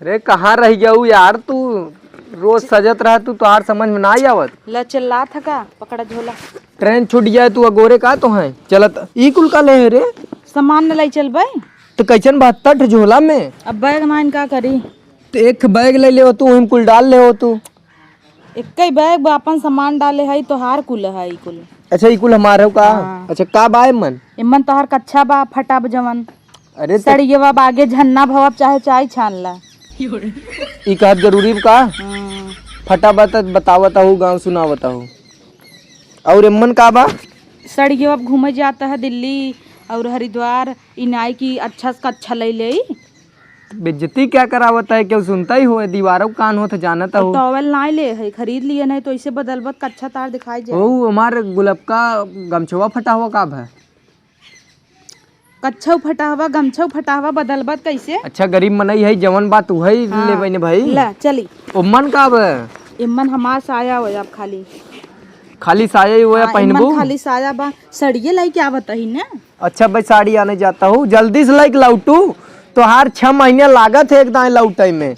अरे कहाँ रह गया यार तू? रोज सजत रहा तू, तोहार समझ में ना आई आवत। ला चल था का पकड़ा झोला। ट्रेन छूट जाए तू अगोरे का तो है चलत ई कुल का ले रे? सामान न लाई चल भाई। तो कैसन 72 झोला में? अब बैग नाइन का करी? तो एक बैग ले हो तू, कुल डाल ले हो तू। एक ही बैग बा, अपन सामान डाले है तो हार कुल है कुल। अच्छा ई कुल हमारे हो का? हाँ। अच्छा का बाय मन? इमन तोहार कच्छा बा फटा जवन। अरे सड़िए बा आगे झन्ना भवब चाहे चाय छान ला। ई कहत जरूरी का? फटा बतावत हूँ, गाँव सुनावत हूँ। और एमन का बा? सड़िए अब घूमे जाता है दिल्ली और हरिद्वार, इनाई की अच्छा से अच्छा ले ले। बेइज्जती क्या करावत है? क्यों सुनता ही हो? दीवारों कान हो तो जानता हो। टॉवेल ना ले है, खरीद लिए नहीं तो इसे बदलबत कच्छा तार दिखाई जाए। ओ हमारे गुलाब का गमछवा फटा हुआ का है? कच्छा फटा हुआ गमछा फटा हुआ बदलबत कैसे? अच्छा गरीब मनई है जवन बात तू है ले बने भाई। ला चली। उम्मन का बे? इमन हमार साया हो अब खाली साया ही हुआ पहनबू? खाली साया बा। सड़िए लाई क्या बताही ना। अच्छा भाई साड़ी आने जाता हूँ, जल्दी से लाइक लौटू तो हर 6 महीने लागत है एक दाएं लौटाई में।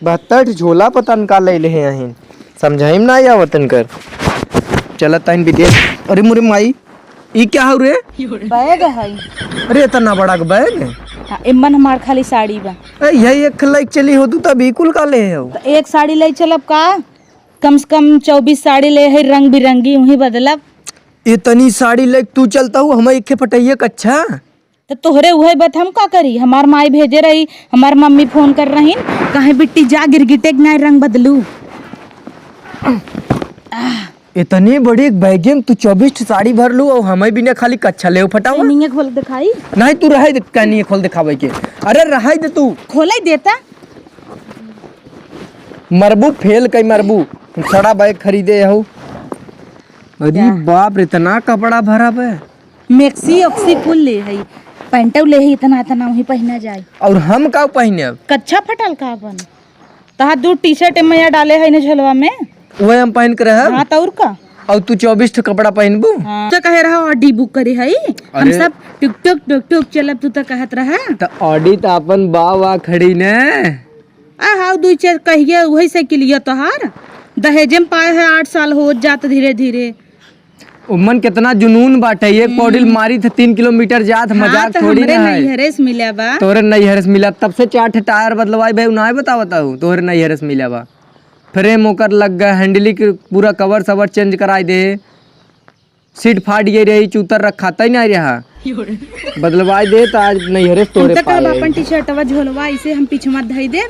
72 झोला पतन का ले हैं, समझाइम ना या वतन कर चलत ताइन विदेश। अरे मुरे माई ई क्या हो रे? बैग है। अरे इतना बड़ा बैग? हाँ, इमन हमार खाली साड़ी बा। यही एक लाइक चली हो तू तब बिल्कुल का ले हो। तो एक साड़ी ले चलब का? कम से कम 24 साड़ी ले है रंग बिरंगी, वही बदलब। इतनी साड़ी ले तू चलता हूँ, हमें एक पटाइए कच्छा। तो तोहरे वही बात हम का करी? हमार माई भेजे रही, हमार मम्मी फोन कर रही कहे बिट्टी जा गिरगिटे नए रंग बदलू। इतनी बड़ी बैग में तू 24 साड़ी भर लू और हमें भी ने खाली कच्छा ले फटावा। नहीं खोल दिखाई? नहीं तू रह दे, नहीं खोल दिखावे के। अरे रह दे तू। खोला ही देता। मरबू फेल कई मरबू सड़ा बैग खरीदे हो। अरे बाप रे इतना कपड़ा भरा बे। मैक्सी ऑक्सी कुल ले है, पैंटव ले है इतना इतना वही पहना जाए। और हम का पहने? कच्छा फटल का अपन तहा 2 टी-शर्ट मैया डाले है ना झलवा में, वही हम पहन कर रहे। हाँ और का? और तू 24 कपड़ा पहनबू? हाँ। तो कहे रहा ऑडी बुक करे है, हम सब टुक टुक टुक टुक चलब तू तो कहत रहा। तो ऑडी तो अपन बा खड़ी ने। आ हाउ 2 चार कहिए वही साइकिलिया तोहार दहेजे में पाए है 8 साल हो जात धीरे धीरे। उमन कितना जुनून बाटे, एक पौडिल मारी थे 3 किलोमीटर जात। मजाक थोड़ी ना है। हरेस मिला बा तोरे नहीं हरस मिला, तब से 4 टायर बदलवाई भाई ना बतावता हूँ। तोरे नहीं हरस मिला बा, फ्रेम ओकर लग गया, हैंडली के पूरा कवर सवर चेंज कराई दे, सीट फाट गई रही, चूतर रखा ही नहीं रहा, बदलवाई दे तो आज नहीं हरस तोरे पाए। अपन टी-शर्टवा झोलवा इसे हम पीछे मत धई दे,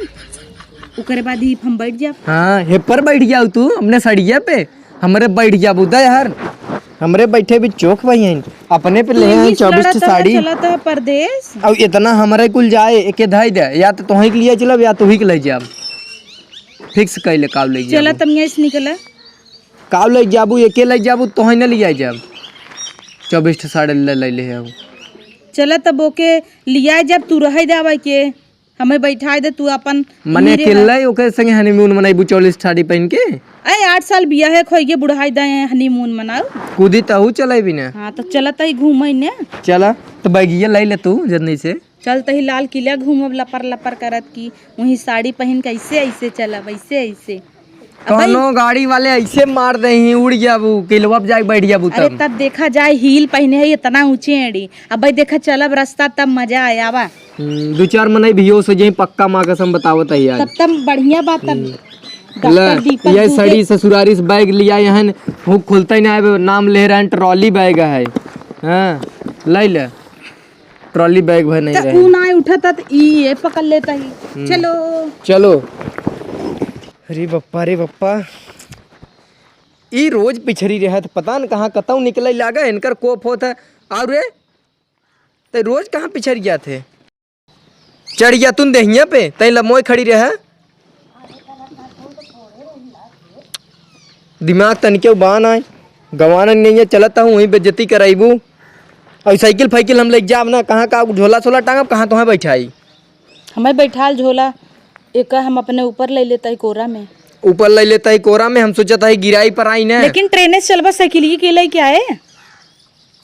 ओकरे बाद ही हम बैठ जा। हाँ हेपर बैठ जाओ तू अपने सड़िया पे, हमरे बैठ जा बुदा यार, हमरे बैठे भी चौक भाई हैं अपने पे ले हैं 24 साड़ी। चलता है परदेश अब इतना हमारे कुल जाए एक धाई दे, या तो तुही के लिए चलब या तुही के ले जाब। फिक्स कैले काव ले जाबू। चला तम यहीं से निकला काव ले जाबू, एके ले जाबू तुही न ले जाब। 24 साड़ी ले हम। चला तब ओके लिया जब तू रह जावा के हमें बैठा दे तू अपन मने अकेले ओके संगे हनीमून मनाइबू 24 साड़ी पहन के। अरे 8 साल बिया है खोइए बुढ़ाई दे हनीमून मनाओ। कूदी तहू चले भी ना। हाँ तो चला तही घूमे ने। चला तो बैगिया ले ले तू जल्दी से। चल तही लाल किला घूमब लपर लपर करत की वही साड़ी पहन के ऐसे ऐसे चला वैसे ऐसे। कौनो गाड़ी वाले ऐसे मार दे ही उड़ जाबू, किलवा पे जाके बैठ जाबू। अरे तब देखा जाए हील पहने है इतना ऊंचे एड़ी, अब भाई देखा चलब रास्ता तब मजा आया बा। 2-4 मनई भियो से जही पक्का माँ कसम बतावत है यार। तब बढ़िया बात। तब ये सड़ी ससुरारी से बैग लिया यहाँ वो खुलता ही ना है, नाम ले रहे हैं ट्रॉली बैग है। हाँ ले ले ट्रॉली बैग भर नहीं रहे। ना उठा तो ये पकड़ लेता ही। चलो चलो। अरे बप्पा ई रोज पिछड़ी रहा था, पता न कहाँ कतौ निकले लागा इनकर कोप होता है। और रे ते रोज कहाँ पिछड़ गया थे? चढ़ गया तुम देहिया पे तई लमोय खड़ी रहा। दिमाग तनिके बान आए गवाना नहीं है, चलता हूँ वहीं बेइज्जती कराइबू। और साइकिल फाइकिल हम लेके जाब ना, कहाँ का झोला सोला टांगब, कहाँ तो बैठाई हमें बैठाल झोला एक हम अपने ऊपर ले लेता है कोरा में। ऊपर ले लेता है कोरा में, हम सोचता है गिराई पर आई ना। लेकिन ट्रेन से चलबा साइकिल के लिए क्या है?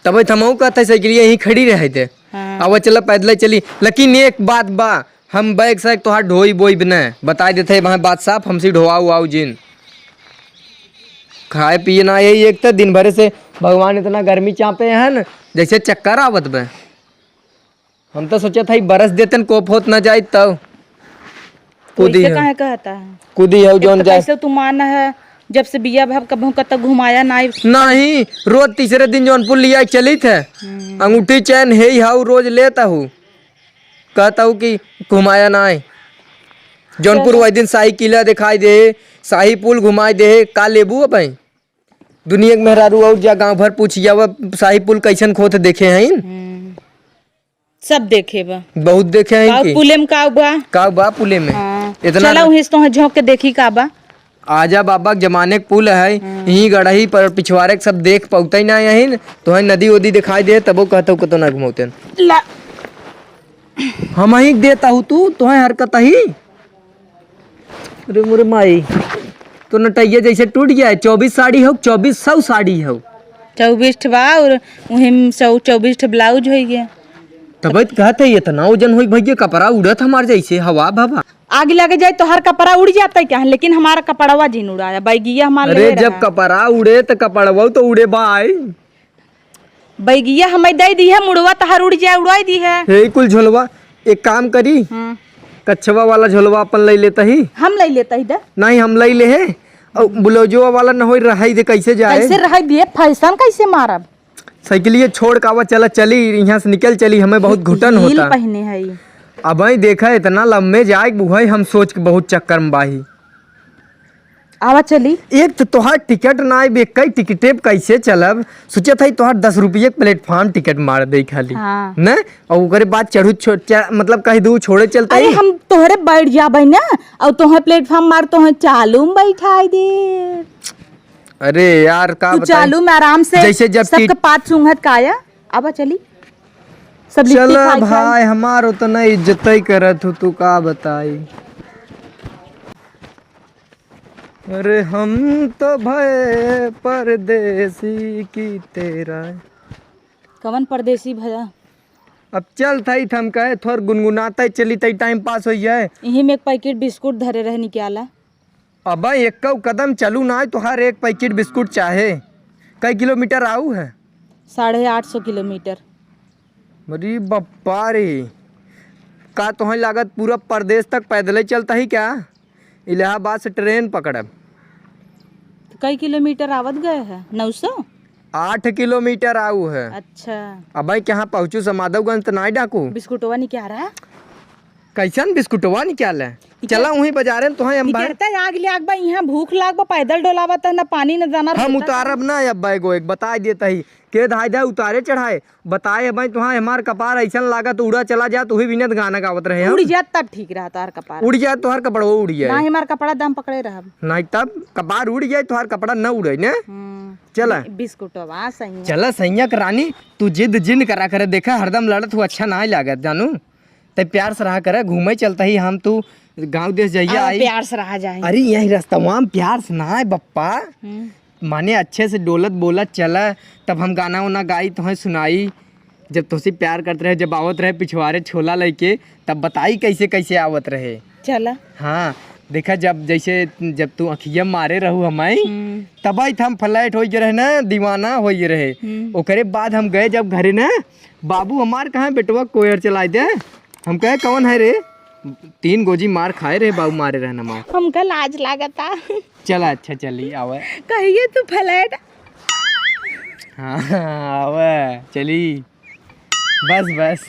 तब थमाऊ कहता है साइकिल यहीं खड़ी रहे थे। हाँ। अब चला पैदल चली, लेकिन एक बात बा हम बैग से तोहार ढोई बोई बने बता देते वहाँ बात साफ हमसे ढोआऊ आओ जिन खाए पिए ना यही एक तो दिन भर से भगवान इतना गर्मी चापे है न जैसे चक्कर आवत बे। हम तो सोचा था बरस देते कोप होत ना जाए तब कूदी कैसे काहे कहता है कूदी है जोन जाए कैसे तू माना है जब से बिया भाव कभी कत घुमाया नहीं रोज तीसरे दिन जौनपुर लिया चली थे अंगूठी चैन है हाउ रोज लेता हूँ कहता हूँ कि घुमाया ना है जौनपुर वही दिन शाही किला दिखाई दे शाही पुल घुमाई दे का लेबू अब दुनिया के मेहरारू और जा गाँव भर पूछिया वो शाही पुल कैसन खोत देखे हैं सब देखे बा बहुत देखे हैं पुले में का बा पुले में इतना चला तो झोंक के देखी का बा आजा बाबा के जमाने के पुल है यही गढ़ही पर पिछवाड़े के सब देख पाता ही ना यही तो है नदी वदी दिखाई दे तब कहता हूँ तो ना घुमाते हम ही देता हूँ तू तो है हरकत ही अरे मोरे माई तो नटैया जैसे टूट गया है 24 साड़ी हो 2400 साड़ी हो 24 बा और वही 24 ब्लाउज हो गया तब कहते है इतना वजन हो भैया कपड़ा उड़त हमारे जैसे हवा भवा आग लगे जाए तो हर कपड़ा उड़ जाता है क्या लेकिन हमारा कपड़वा जिन उड़ाया बैगिया हमारे अरे जब कपड़ा उड़े तो कपड़वा तो उड़े बाई बैगिया हमें दे दी है मुड़वा तो हर उड़ जाए उड़ाई दी है हे कुल झोलवा एक काम करी कच्छवा वाला झोलवा अपन ले लेता ही हम ले लेता ही नहीं हम ले ले है और ब्लाउजवा वाला न हो रहा दे कैसे जाए कैसे रह दिए फैशन कैसे मारब साइकिलिए छोड़ कावा चला चली यहाँ से निकल चली हमें बहुत घुटन होता पहने है अब देखा इतना लम्बे जाए बुहाई हम सोच के बहुत चक्कर में बाही आवा चली एक तो तोहार टिकट ना आए कई टिकटे कैसे चलब सोचा था तोहार 10 रुपये प्लेटफॉर्म टिकट मार दे खाली हाँ। न और ओकरे बाद चढ़ू मतलब कहीं दूर छोड़े चलता अरे हम तोहरे बैठ जाबे ना और तोहे प्लेटफॉर्म मार तोहे चालू में बैठाई दे अरे यार का तू चालू में आराम से जैसे जब सबके पात सूंघत काया आवा चली सब चल भाई हमारो तो नहीं इज्जत ही करत हो तू का बताई अरे हम तो भय परदेसी की तेरा कवन परदेसी भैया अब चल थई थम कहे थोड़ गुनगुनाता ही चली तई टाइम पास हो जाए यही में एक पैकेट बिस्कुट धरे रह निकाला अब एक कदम चलू ना तो हर एक पैकेट बिस्कुट चाहे कई किलोमीटर आऊ है 850 किलोमीटर अरे बप्पा रे का तो लागत पूरा प्रदेश तक पैदल ही चलता ही क्या इलाहाबाद से ट्रेन पकड़ब कई किलोमीटर आवत गए है 900 8 किलोमीटर आऊ है अच्छा अब भाई कहाँ पहुँचू समाधवगंज तो नहीं डाकू बिस्कुटवा निकाल रहा है कैसन बिस्कुटवा निकाल है चला वहीं बाजारे तो है आग ले आग बा यहाँ भूख लाग बा पैदल डोलावा त ना पानी न जाना हम उतारब ना अब बैगो एक बता देता ही के धाय धाय उतारे चढ़ाए बताए भाई तुहाँ हमार कपार ऐसा लागा तो उड़ा चला जा तो ही बिना गाना गावत रहे उड़ जात तब ठीक रहा तार कपार उड़ जाए तो हर कपड़ा उड़ जाए ना हमार कपड़ा दम पकड़े रहा नहीं तब कपार उड़ जाए तो हर कपड़ा न उड़े ने चला बिस्कुटवा सही चला सैया रानी तू जिद करा करे देखा हरदम लड़त हुआ अच्छा ना लागत जानू ते प्यार से रहा करे घूमे चलता ही हम तू गांव देश जाइया आई प्यार से रहा जाए अरे यही रास्ता वहाँ प्यार से ना है बप्पा माने अच्छे से डोलत बोलत चला तब हम गाना वाना गाई तुम्हें सुनाई जब तुझसे प्यार करते रहे जब आवत रहे पिछवाड़े छोला लेके तब बताई कैसे कैसे आवत रहे चला हाँ देखा जब तू अखिया मारे रहू हमें तब हम फ्लैट हो रहे ना दीवाना हो रहे ओकरे बाद हम गए जब घरे ना बाबू हमार कहाँ बेटवा कोयर चलाए दे हम कहे कौन है रे 3 गोजी मार खाए रहे बाबू मारे रहना मार हमका लाज लागता चला अच्छा चली आवे कहिए तू फ्लैट हाँ आवे चली बस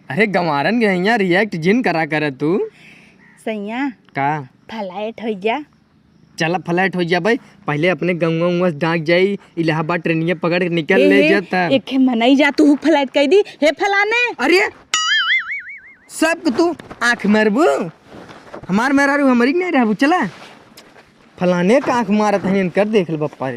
अरे गमारन गैया रिएक्ट जिन करा कर तू सैया का फ्लैट हो जा चला फ्लैट हो जा भाई पहले अपने गंगा डाक जाई इलाहाबाद ट्रेनिया पकड़ के निकल ले जाता एक मनाई जा तू फ्लैट कह दी हे फलाने अरे सब तू आँख मारबू हमार मेरा रू हमारी नहीं रहबू चला फलाने का आँख मारत है कर देख लो बप्पा